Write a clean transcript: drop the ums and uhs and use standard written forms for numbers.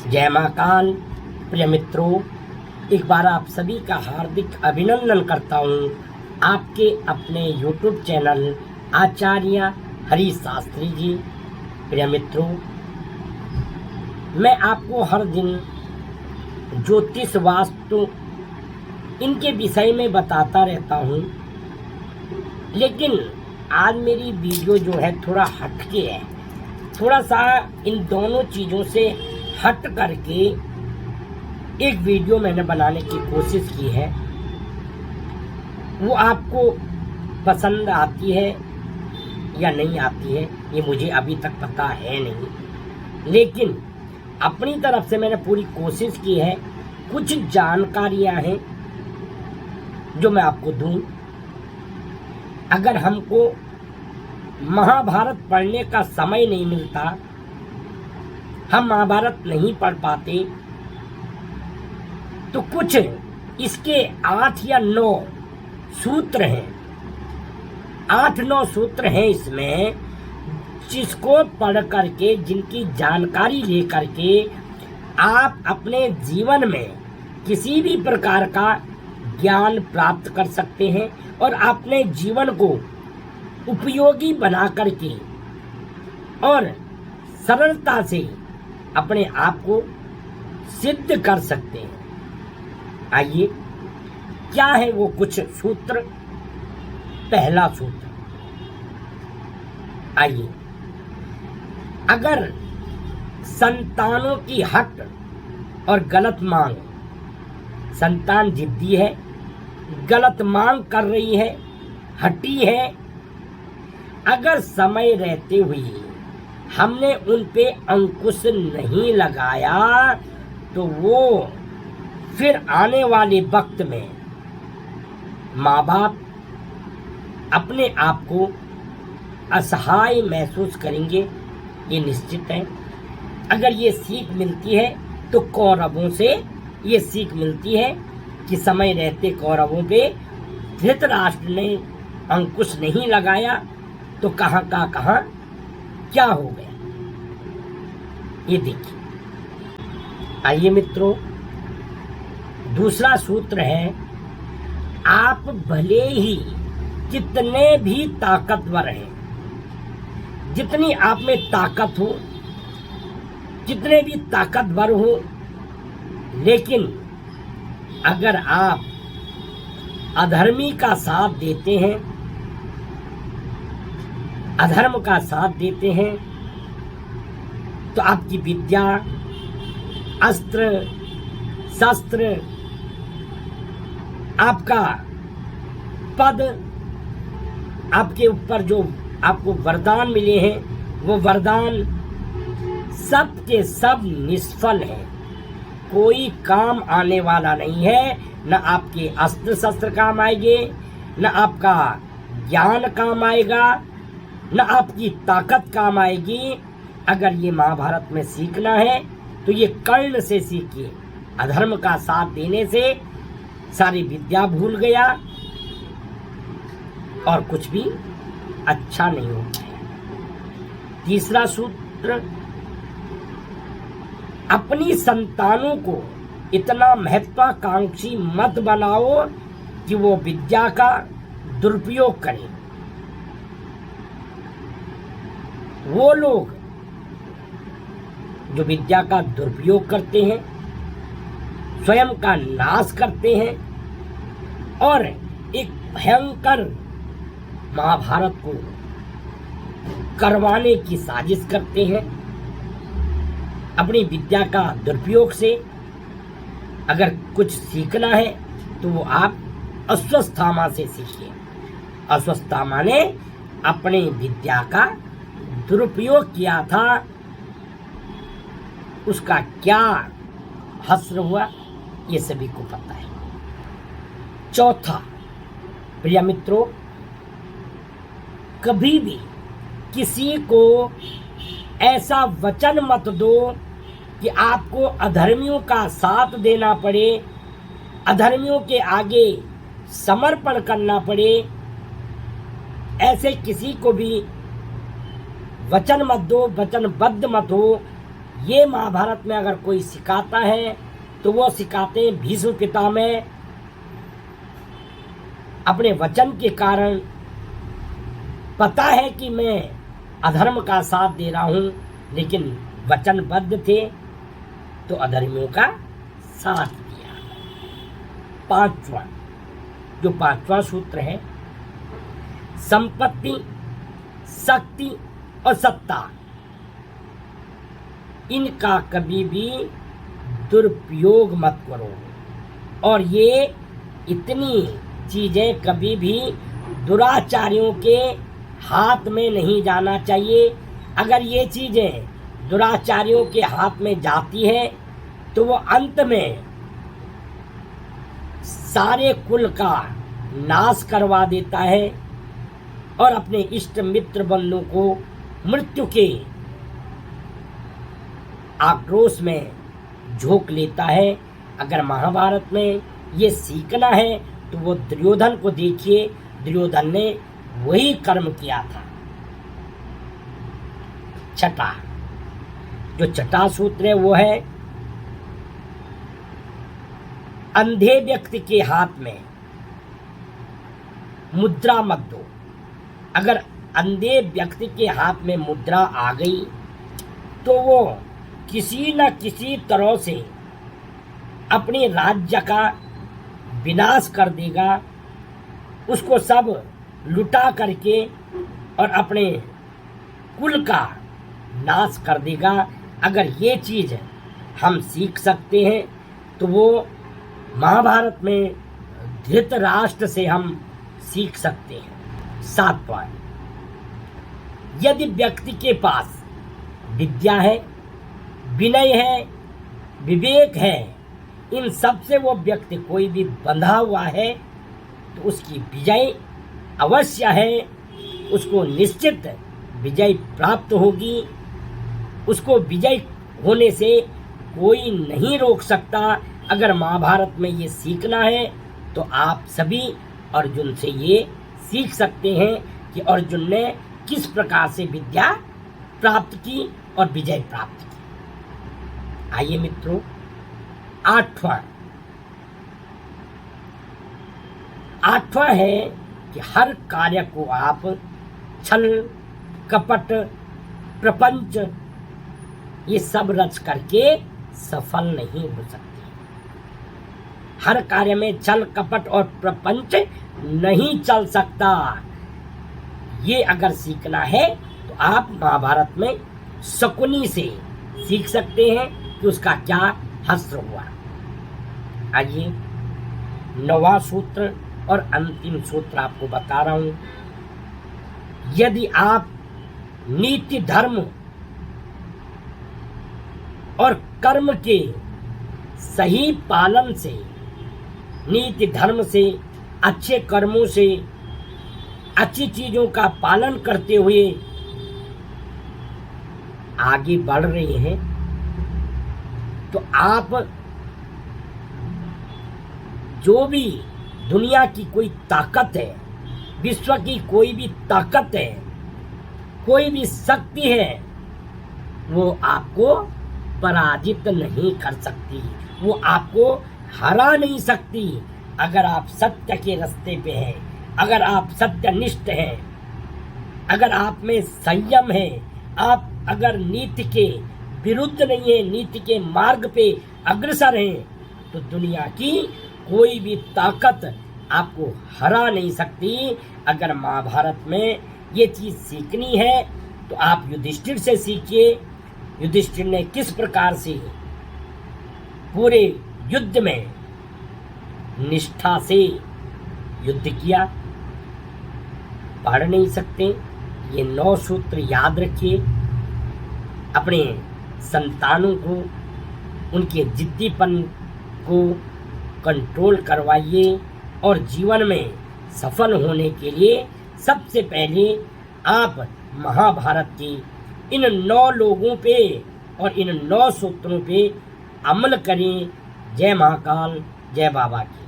जय महाकाल। प्रिय मित्रों, एक बार आप सभी का हार्दिक अभिनंदन करता हूँ आपके अपने YouTube चैनल आचार्य हरि शास्त्री जी। प्रिय मित्रों, मैं आपको हर दिन ज्योतिष वास्तु इनके विषय में बताता रहता हूँ, लेकिन आज मेरी वीडियो जो है थोड़ा हटके है। थोड़ा सा इन दोनों चीज़ों से हट करके एक वीडियो मैंने बनाने की कोशिश की है। वो आपको पसंद आती है या नहीं आती है ये मुझे अभी तक पता है नहीं, लेकिन अपनी तरफ से मैंने पूरी कोशिश की है। कुछ जानकारियां हैं जो मैं आपको दूं। अगर हमको महाभारत पढ़ने का समय नहीं मिलता, हम महाभारत नहीं पढ़ पाते, तो कुछ इसके 8 या 9 सूत्र हैं। 8-9 सूत्र हैं इसमें, जिसको पढ़ करके, जिनकी जानकारी ले करके आप अपने जीवन में किसी भी प्रकार का ज्ञान प्राप्त कर सकते हैं और अपने जीवन को उपयोगी बना करके और सरलता से अपने आप को सिद्ध कर सकते हैं। आइए, क्या है वो कुछ सूत्र। पहला सूत्र, आइए, अगर संतानों की हट और गलत मांग, संतान जिद्दी है, गलत मांग कर रही है, हटी है, अगर समय रहते हुए हमने उन पे अंकुश नहीं लगाया तो वो फिर आने वाले वक्त में माँ बाप अपने आप को असहाय महसूस करेंगे, ये निश्चित है। अगर ये सीख मिलती है तो कौरवों से ये सीख मिलती है कि समय रहते कौरवों पे धृतराष्ट्र ने अंकुश नहीं लगाया तो कहाँ का कहाँ क्या हो गया, ये देखिए। आइए मित्रों, दूसरा सूत्र है, आप भले ही कितने भी ताकतवर हैं, जितनी आप में ताकत हो, जितने भी ताकतवर हो, लेकिन अगर आप अधर्मी का साथ देते हैं, अधर्म का साथ देते हैं, तो आपकी विद्या, अस्त्र शस्त्र, आपका पद, आपके ऊपर जो आपको वरदान मिले हैं, वो वरदान सब के सब निष्फल हैं। कोई काम आने वाला नहीं है। न आपके अस्त्र शस्त्र काम आएंगे, न आपका ज्ञान काम आएगा, न आपकी ताकत काम आएगी। अगर ये महाभारत में सीखना है तो ये कर्ण से सीखिए। अधर्म का साथ देने से सारी विद्या भूल गया और कुछ भी अच्छा नहीं होता है। तीसरा सूत्र, अपनी संतानों को इतना महत्वाकांक्षी मत बनाओ कि वो विद्या का दुरुपयोग करें। वो लोग जो विद्या का दुरुपयोग करते हैं, स्वयं का नाश करते हैं और एक भयंकर महाभारत को करवाने की साजिश करते हैं। अपनी विद्या का दुरुपयोग से अगर कुछ सीखना है तो वो आप अश्वत्थामा से सीखिए। अश्वत्थामा ने अपनी विद्या का दुरुपयोग किया था, उसका क्या हश्र हुआ ये सभी को पता है। चौथा, प्रिय मित्रों, कभी भी किसी को ऐसा वचन मत दो कि आपको अधर्मियों का साथ देना पड़े, अधर्मियों के आगे समर्पण करना पड़े। ऐसे किसी को भी वचन मत दो, वचनबद्ध मत हो ये महाभारत में अगर कोई सिखाता है तो वो सिखाते हैं भीष्म पितामह अपने वचन के कारण पता है कि मैं अधर्म का साथ दे रहा हूं, लेकिन वचनबद्ध थे तो अधर्मियों का साथ दिया। पांचवा सूत्र है, संपत्ति, शक्ति और सत्ता, इनका कभी भी दुरुपयोग मत करो। और ये इतनी चीजें कभी भी दुराचारियों के हाथ में नहीं जाना चाहिए। अगर ये चीजें दुराचारियों के हाथ में जाती है तो वो अंत में सारे कुल का नाश करवा देता है और अपने इष्ट मित्र बंधु को मृत्यु के आक्रोश में झोंक लेता है। अगर महाभारत में ये सीखना है तो वो दुर्योधन को देखिए, दुर्योधन ने वही कर्म किया था। छठा सूत्र है वो है, अंधे व्यक्ति के हाथ में मुद्रा मत दो। अगर अंधे व्यक्ति के हाथ में मुद्रा आ गई तो वो किसी न किसी तरह से अपने राज्य का विनाश कर देगा, उसको सब लुटा करके और अपने कुल का नाश कर देगा। अगर ये चीज़ हम सीख सकते हैं तो वो महाभारत में धृतराष्ट्र से हम सीख सकते हैं। 7वां, यदि व्यक्ति के पास विद्या है, विनय है, विवेक है, इन सब से वो व्यक्ति कोई भी बंधा हुआ है तो उसकी विजय अवश्य है, उसको निश्चित विजय प्राप्त होगी। उसको विजय होने से कोई नहीं रोक सकता। अगर महाभारत में ये सीखना है तो आप सभी अर्जुन से ये सीख सकते हैं कि अर्जुन ने किस प्रकार से विद्या प्राप्त की और विजय प्राप्त की। आइए मित्रों, 8वां है कि हर कार्य को आप छल, कपट, प्रपंच ये सब रच करके सफल नहीं हो सकते। हर कार्य में छल, कपट और प्रपंच नहीं चल सकता। ये अगर सीखना है तो आप महाभारत में शकुनी से सीख सकते हैं कि उसका क्या हश्र हुआ। आइए 9वां सूत्र और अंतिम सूत्र आपको बता रहा हूं। यदि आप नीति, धर्म और कर्म के सही पालन से, नीति धर्म से, अच्छे कर्मों से, अच्छी चीजों का पालन करते हुए आगे बढ़ रहे हैं तो आप जो भी दुनिया की कोई ताकत है, विश्व की कोई भी ताकत है, कोई भी शक्ति है, वो आपको पराजित नहीं कर सकती, वो आपको हरा नहीं सकती। अगर आप सत्य के रास्ते पे हैं, अगर आप सत्यनिष्ठ हैं, अगर आप में संयम है, आप अगर नीति के विरुद्ध नहीं है, नीति के मार्ग पे अग्रसर हैं, तो दुनिया की कोई भी ताकत आपको हरा नहीं सकती। अगर महाभारत में ये चीज़ सीखनी है तो आप युधिष्ठिर से सीखिए। युधिष्ठिर ने किस प्रकार से पूरे युद्ध में निष्ठा से युद्ध किया, पढ़ नहीं सकते। ये 9 सूत्र याद रखिए। अपने संतानों को, उनके जिद्दीपन को कंट्रोल करवाइए और जीवन में सफल होने के लिए सबसे पहले आप महाभारत के इन 9 लोगों पे और इन 9 सूत्रों पे अमल करें। जय महाकाल, जय बाबा की।